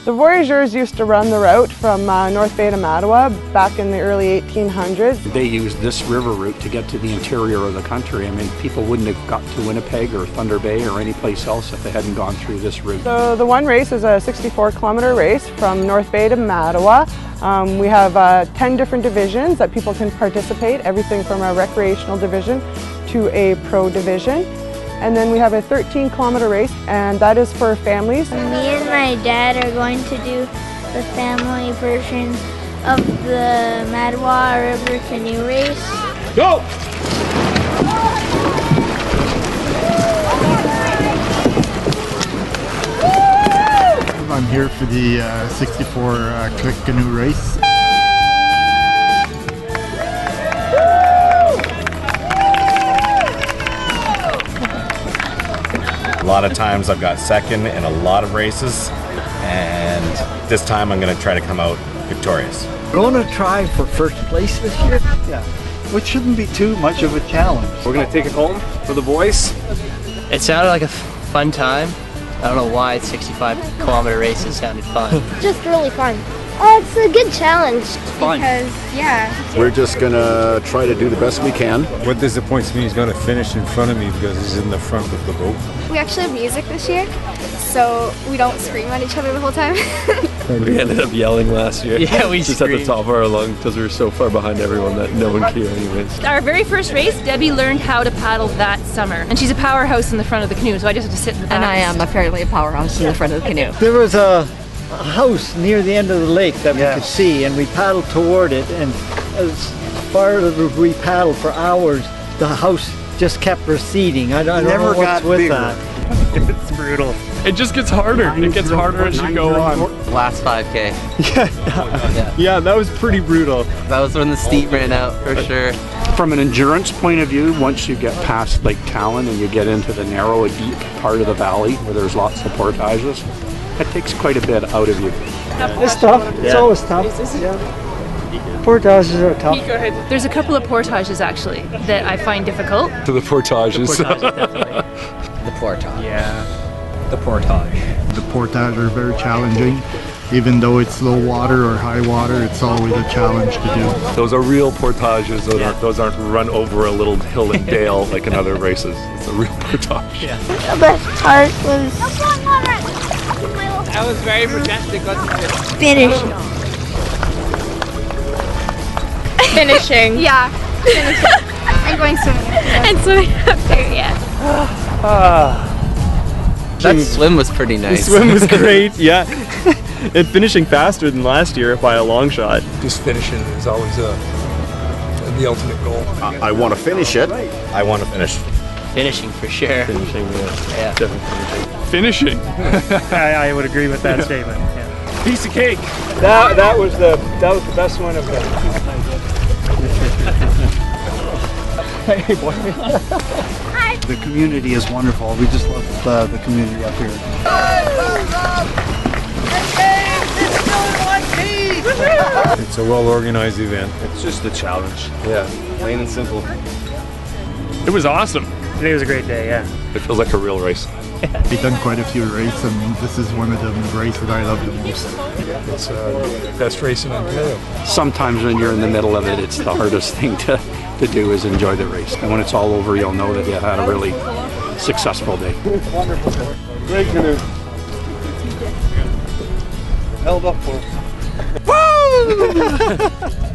The voyageurs used to run the route from North Bay to Mattawa back in the early 1800s. They used this river route to get to the interior of the country. I mean, people wouldn't have got to Winnipeg or Thunder Bay or any place else if they hadn't gone through this route. So the one race is a 64-kilometer race from North Bay to Mattawa. We have 10 different divisions that people can participate, everything from a recreational division to a pro division. And then we have a 13-kilometer race, and that is for families. Me and my dad are going to do the family version of the Mattawa River Canoe race. Go! I'm here for the 64 quick canoe race. A lot of times I've got second in a lot of races, and this time I'm going to try to come out victorious. We're going to try for first place this year. Yeah, which shouldn't be too much of a challenge. We're going to take it home for the boys. It sounded like a fun time. I don't know why 65-kilometer races sounded fun. Just really fun. It's a good challenge. It's fun. Because, yeah. We're just going to try to do the best we can. What disappoints me is going to finish in front of me because he's in the front of the boat. We actually have music this year, so we don't scream at each other the whole time. We ended up yelling last year. Yeah, we just screamed at the top of our lungs because we were so far behind everyone that no one could hear anyways. Our very first race, Debbie learned how to paddle that summer. And she's a powerhouse in the front of the canoe, so I just had to sit in the back. And I am apparently a powerhouse in the front of the canoe. There was a house near the end of the lake that we could see, and we paddled toward it, and as far as we paddled for hours, the house just kept receding. I don't know what's with that. It's brutal. It just gets harder. It gets harder as you go on. Last 5K. Yeah, that was pretty brutal. That was when the steam ran out, for sure. From an endurance point of view, once you get past Lake Talon and you get into the narrow, deep part of the valley where there's lots of portages, it takes quite a bit out of you. It's tough. It's always tough. Portages are tough. There's a couple of portages, actually, that I find difficult. To the portages. The portage. Yeah. The portage. The portage are very challenging. Even though it's low water or high water, it's always a challenge to do. Those are real portages. Those aren't run over a little hill and dale like in other races. It's a real portage. The best part was... That was very majestic, wasn't it? Finishing. Finishing. Yeah. Finishing. And going swimming. And swimming up there, yeah. That swim was pretty nice. The swim was great, yeah. And finishing faster than last year by a long shot. Just finishing is always the ultimate goal. I want to finish it. I want to finish. Finishing for sure. Finishing, Yeah. definitely Finishing. finishing. I would agree with that statement. Yeah. Piece of cake. That was the best one of them. Hey, boy. The community is wonderful. We just love the community up here. It's a well-organized event. It's just a challenge. Yeah, plain and simple. It was awesome. Today was a great day, yeah. It feels like a real race. We've done quite a few races, and this is one of the races I love the most. It's the best race in Ontario. Sometimes when you're in the middle of it, it's the hardest thing to do is enjoy the race. And when it's all over, you'll know that you had a really successful day. Wonderful. Great canoe. Held up for. Woo!